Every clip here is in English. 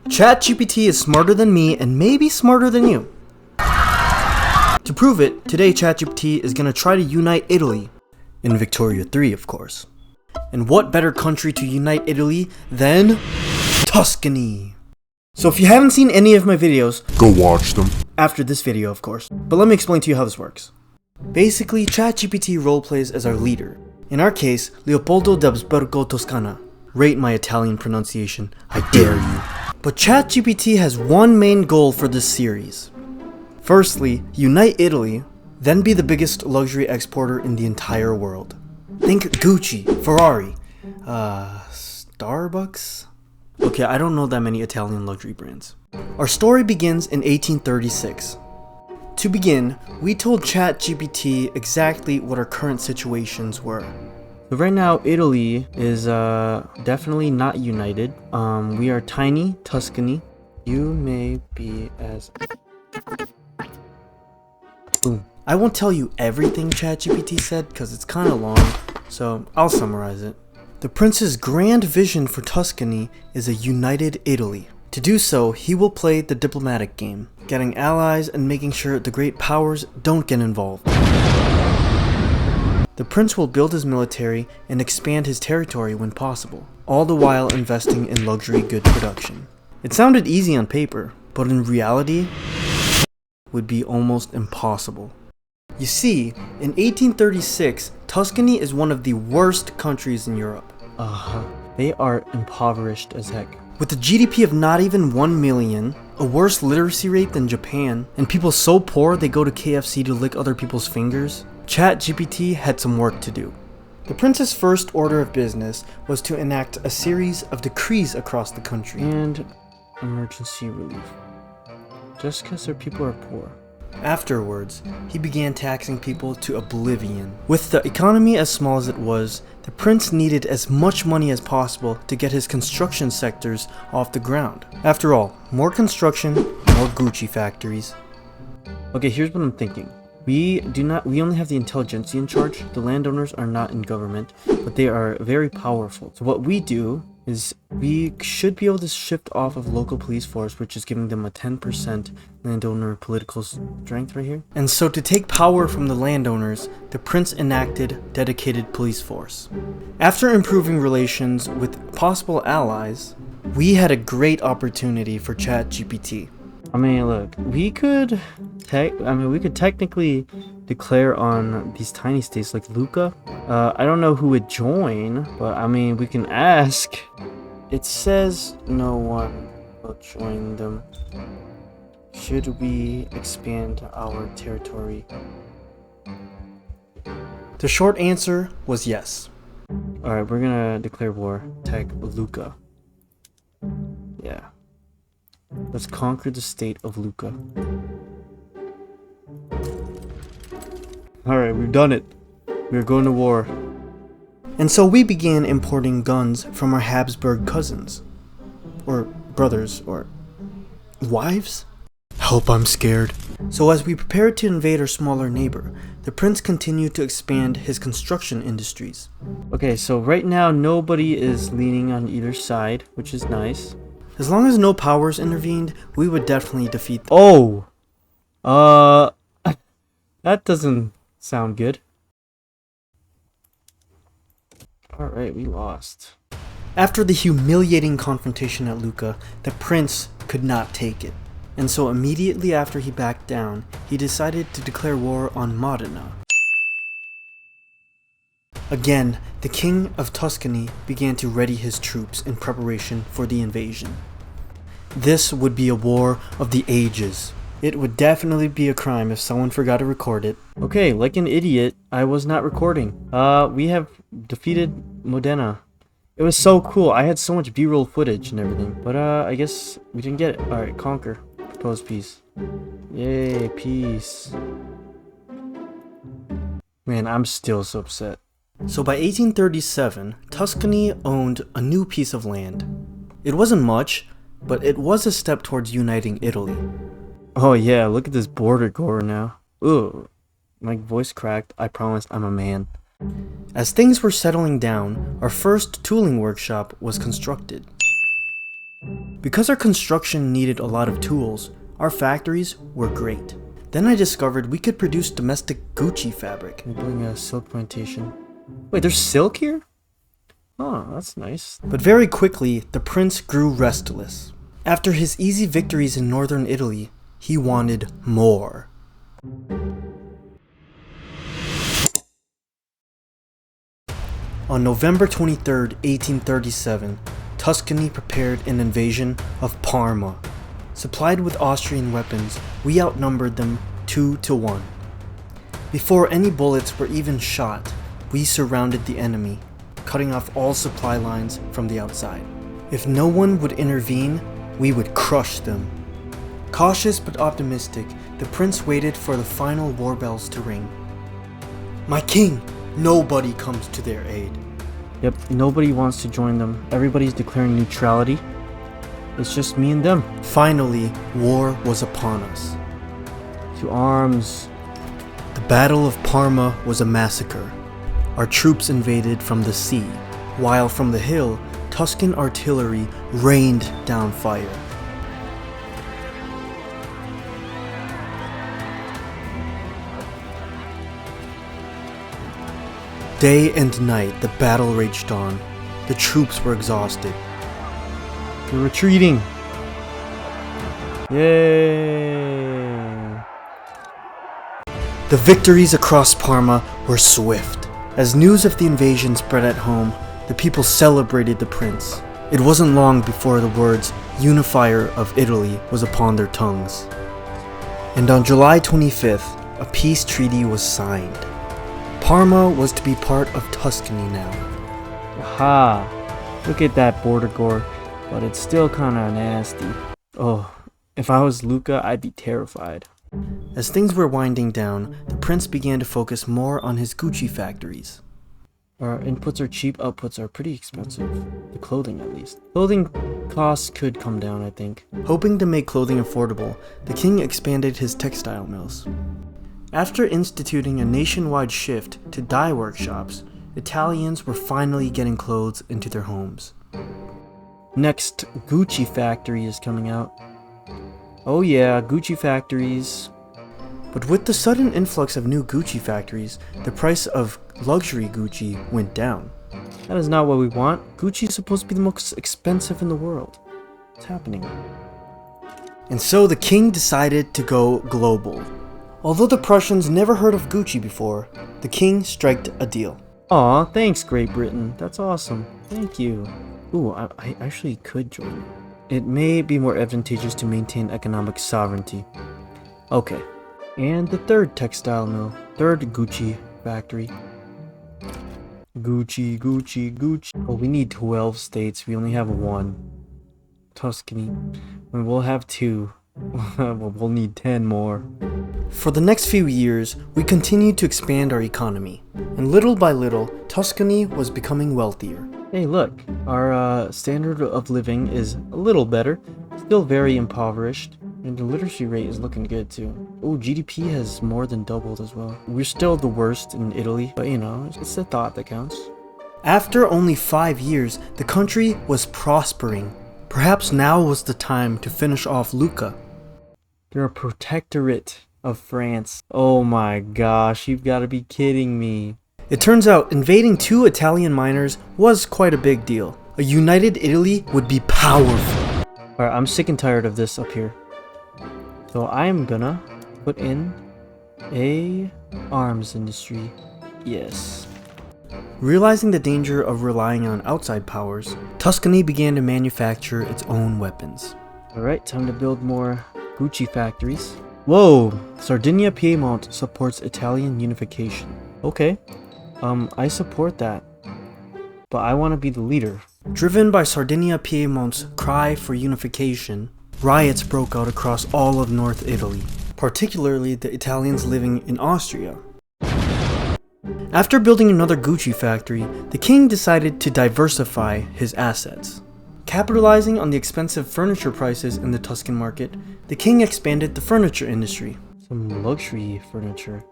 ChatGPT is smarter than me and maybe smarter than you. To prove it, today ChatGPT is gonna try to unite Italy. In Victoria 3, of course. And what better country to unite Italy than Tuscany? So if you haven't seen any of my videos, go watch them. After this video, of course. But let me explain to you how this works. Basically, ChatGPT roleplays as our leader. In our case, Leopoldo d'Absburgo Toscana. Rate my Italian pronunciation, I dare you. But ChatGPT has one main goal for this series. Firstly, unite Italy, then be the biggest luxury exporter in the entire world. Think Gucci, Ferrari, Starbucks? Okay, I don't know that many Italian luxury brands. Our story begins in 1836. To begin, we told ChatGPT exactly what our current situations were. But right now, Italy is definitely not united. We are tiny, Tuscany. You may be as... Boom. I won't tell you everything ChatGPT said because it's kind of long, so I'll summarize it. The prince's grand vision for Tuscany is a united Italy. To do so, he will play the diplomatic game, getting allies and making sure the great powers don't get involved. The prince will build his military and expand his territory when possible, all the while investing in luxury good production. It sounded easy on paper, but in reality, would be almost impossible. You see, in 1836, Tuscany is one of the worst countries in Europe. They are impoverished as heck. With a GDP of not even 1 million, a worse literacy rate than Japan, and people so poor they go to KFC to lick other people's fingers, ChatGPT had some work to do. The prince's first order of business was to enact a series of decrees across the country. And emergency relief. Just because their people are poor. Afterwards, he began taxing people to oblivion. With the economy as small as it was, the prince needed as much money as possible to get his construction sectors off the ground. After all, more construction, more Gucci factories. Okay, here's what I'm thinking. We only have the intelligentsia in charge. The landowners are not in government, but they are very powerful. So what we do is we should be able to shift off of local police force, which is giving them a 10% landowner political strength right here. And so to take power from the landowners, the prince enacted dedicated police force. After improving relations with possible allies, we had a great opportunity for ChatGPT. I mean, look, we could technically declare on these tiny states like Lucca. I don't know who would join, but I mean, we can ask. It says no one will join them. Should we expand our territory? The short answer was yes. Alright, we're gonna declare war. Attack Lucca. Yeah. Let's conquer the state of Lucca. Alright, we've done it. We're going to war. And so we began importing guns from our Habsburg cousins. Or brothers, or wives? Help, I'm scared. So as we prepared to invade our smaller neighbor, the prince continued to expand his construction industries. Okay, so right now nobody is leaning on either side, which is nice. As long as no powers intervened, we would definitely defeat them. Oh! That doesn't sound good. Alright, we lost. After the humiliating confrontation at Lucca, the prince could not take it. And so immediately after he backed down, he decided to declare war on Modena. Again, the king of Tuscany began to ready his troops in preparation for the invasion. This would be a war of the ages. It would definitely be a crime if someone forgot to record it. Okay, like an idiot, I was not recording. We have defeated Modena. It was so cool. I had so much B-roll footage and everything. But I guess we didn't get it. Alright, conquer. Propose peace. Yay, peace. Man, I'm still so upset. So by 1837, Tuscany owned a new piece of land. It wasn't much, but it was a step towards uniting Italy. Oh yeah, look at this border gore now. Ooh, my voice cracked. I promise I'm a man. As things were settling down, our first tooling workshop was constructed. Because our construction needed a lot of tools, our factories were great. Then I discovered we could produce domestic Gucci fabric. I'm building a silk plantation. Wait, there's silk here? Oh, that's nice. But very quickly, the prince grew restless. After his easy victories in northern Italy, he wanted more. On November 23rd, 1837, Tuscany prepared an invasion of Parma. Supplied with Austrian weapons, we outnumbered them 2-1. Before any bullets were even shot, we surrounded the enemy, cutting off all supply lines from the outside. If no one would intervene, we would crush them. Cautious but optimistic, the prince waited for the final war bells to ring. My king! Nobody comes to their aid. Yep, nobody wants to join them. Everybody's declaring neutrality. It's just me and them. Finally, war was upon us. To arms. The Battle of Parma was a massacre. Our troops invaded from the sea, while from the hill, Tuscan artillery rained down fire. Day and night, the battle raged on. The troops were exhausted. We're retreating! Yay! The victories across Parma were swift. As news of the invasion spread at home, the people celebrated the prince. It wasn't long before the words "Unifier of Italy" was upon their tongues. And on July 25th, a peace treaty was signed. Parma was to be part of Tuscany now. Aha! Look at that border gore, but it's still kinda nasty. Oh, if I was Luca, I'd be terrified. As things were winding down, the prince began to focus more on his Gucci factories. Our inputs are cheap, outputs are pretty expensive. The clothing, at least. Clothing costs could come down, I think. Hoping to make clothing affordable, the king expanded his textile mills. After instituting a nationwide shift to dye workshops, Italians were finally getting clothes into their homes. Next, Gucci factory is coming out. Oh yeah, Gucci factories. But with the sudden influx of new Gucci factories, the price of luxury Gucci went down. That is not what we want. Gucci is supposed to be the most expensive in the world. What's happening? And so the king decided to go global. Although the Prussians never heard of Gucci before, the king striked a deal. Aw, thanks Great Britain. That's awesome. Thank you. Ooh, I actually could join. It may be more advantageous to maintain economic sovereignty. Okay. And the third textile mill. Third Gucci factory. Gucci, Gucci, Gucci. Oh, we need 12 states. We only have 1. Tuscany. And we'll have 2. We'll need 10 more. For the next few years, we continued to expand our economy, and little by little, Tuscany was becoming wealthier. Hey look, our standard of living is a little better, still very impoverished, and the literacy rate is looking good too. Oh, GDP has more than doubled as well. We're still the worst in Italy, but you know, it's the thought that counts. After only 5 years, the country was prospering. Perhaps now was the time to finish off Lucca. They're a protectorate of France. Oh my gosh, you've got to be kidding me. It turns out invading 2 Italian miners was quite a big deal. A united Italy would be powerful. Alright, I'm sick and tired of this up here. So I'm gonna put in a arms industry. Yes. Realizing the danger of relying on outside powers, Tuscany began to manufacture its own weapons. Alright, time to build more Gucci factories. Whoa! Sardinia Piedmont supports Italian unification. Okay. I support that. But I want to be the leader. Driven by Sardinia Piedmont's cry for unification, riots broke out across all of North Italy, particularly the Italians living in Austria. After building another Gucci factory, the king decided to diversify his assets. Capitalizing on the expensive furniture prices in the Tuscan market, the king expanded the furniture industry. Some luxury furniture.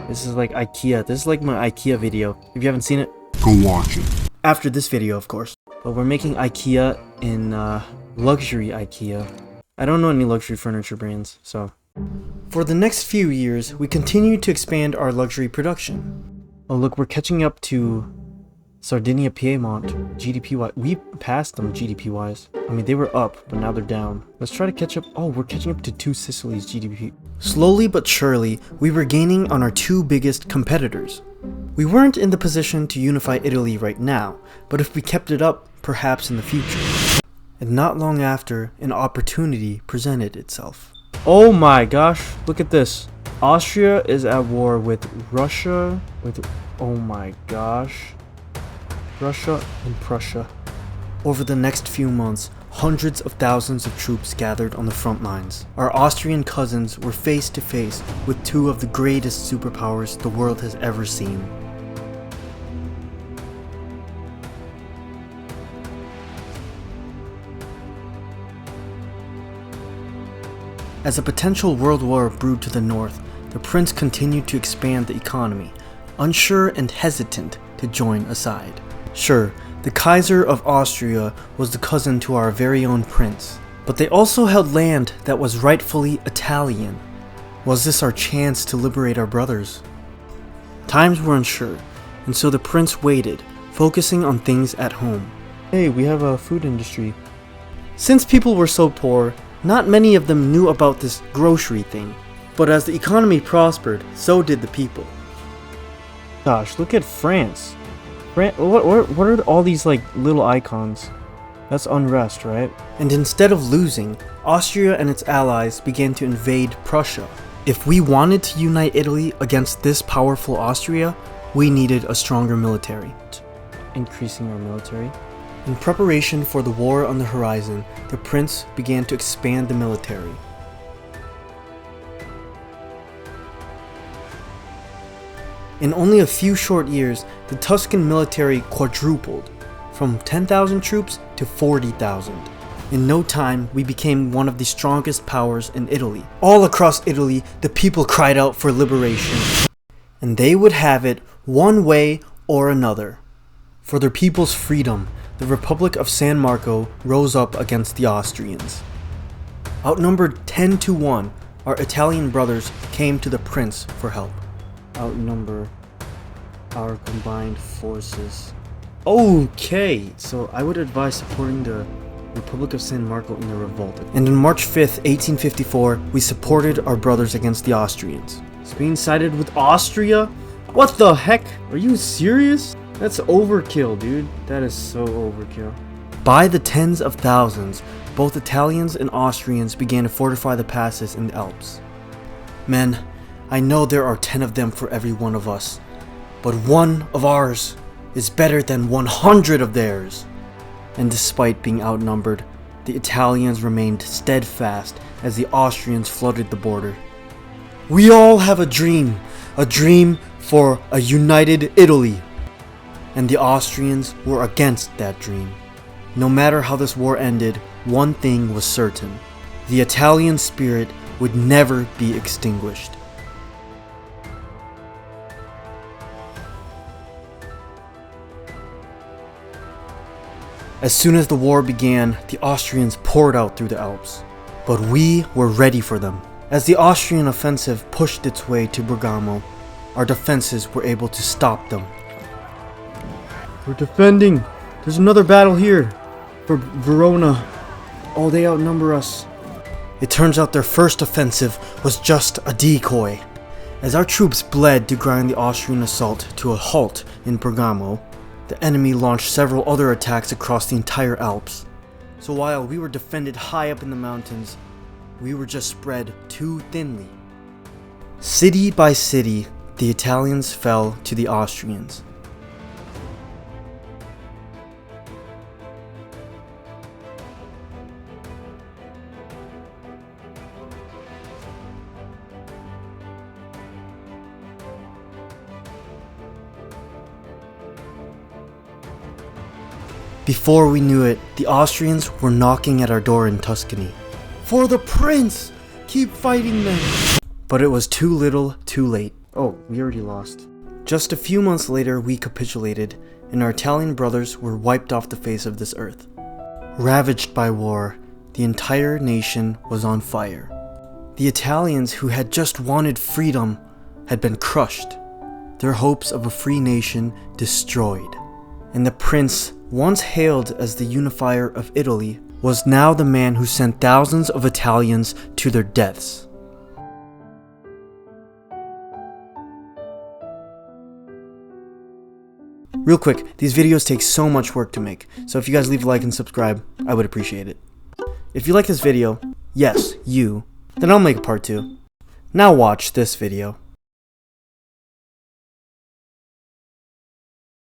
This is like IKEA. This is like my IKEA video. If you haven't seen it, go watch it. After this video, of course. But we're making IKEA in Luxury IKEA. I don't know any luxury furniture brands, so. For the next few years, we continued to expand our luxury production. Oh look, we're catching up to Sardinia Piedmont, GDP-wise. We passed them GDP-wise. I mean, they were up, but now they're down. Let's try to catch up. Oh, we're catching up to two Sicilies GDP. Slowly but surely, we were gaining on our two biggest competitors. We weren't in the position to unify Italy right now, but if we kept it up, perhaps in the future. And not long after, an opportunity presented itself. Oh my gosh, look at this. Austria is at war with Russia, oh my gosh. Russia and Prussia. Over the next few months, hundreds of thousands of troops gathered on the front lines. Our Austrian cousins were face to face with two of the greatest superpowers the world has ever seen. As a potential world war brewed to the north, the prince continued to expand the economy, unsure and hesitant to join a side. Sure, the Kaiser of Austria was the cousin to our very own prince, but they also held land that was rightfully Italian. Was this our chance to liberate our brothers? Times were unsure, and so the prince waited, focusing on things at home. Hey, we have a food industry. Since people were so poor, not many of them knew about this grocery thing, but as the economy prospered, so did the people. Gosh, look at France. What are all these like little icons? That's unrest, right? And instead of losing, Austria and its allies began to invade Prussia. If we wanted to unite Italy against this powerful Austria, we needed a stronger military. Increasing our military. In preparation for the war on the horizon, the prince began to expand the military. In only a few short years, the Tuscan military quadrupled, from 10,000 troops to 40,000. In no time, we became one of the strongest powers in Italy. All across Italy, the people cried out for liberation. And they would have it one way or another. For their people's freedom, the Republic of San Marco rose up against the Austrians. Outnumbered 10 to 1, our Italian brothers came to the prince for help. Outnumber our combined forces. Okay, so I would advise supporting the Republic of San Marco in the revolt. And on March 5th, 1854, we supported our brothers against the Austrians. Spain sided with Austria? What the heck? Are you serious? That's overkill, dude. That is so overkill. By the tens of thousands, both Italians and Austrians began to fortify the passes in the Alps. Men, I know there are 10 of them for every one of us, but one of ours is better than 100 of theirs. And despite being outnumbered, the Italians remained steadfast as the Austrians flooded the border. We all have a dream for a united Italy. And the Austrians were against that dream. No matter how this war ended, one thing was certain. The Italian spirit would never be extinguished. As soon as the war began, the Austrians poured out through the Alps. But we were ready for them. As the Austrian offensive pushed its way to Bergamo, our defenses were able to stop them. We're defending! There's another battle here! For Verona. Oh, they outnumber us. It turns out their first offensive was just a decoy. As our troops bled to grind the Austrian assault to a halt in Bergamo, the enemy launched several other attacks across the entire Alps. So while we were defended high up in the mountains, we were just spread too thinly. City by city, the Italians fell to the Austrians. Before we knew it, the Austrians were knocking at our door in Tuscany. For the prince! Keep fighting them! But it was too little, too late. Oh, we already lost. Just a few months later, we capitulated, and our Italian brothers were wiped off the face of this earth. Ravaged by war, the entire nation was on fire. The Italians, who had just wanted freedom, had been crushed, their hopes of a free nation destroyed. And the prince, once hailed as the unifier of Italy, was now the man who sent thousands of Italians to their deaths. Real quick, these videos take so much work to make, so if you guys leave a like and subscribe, I would appreciate it. If you like this video, yes, you, then I'll make a part 2. Now watch this video.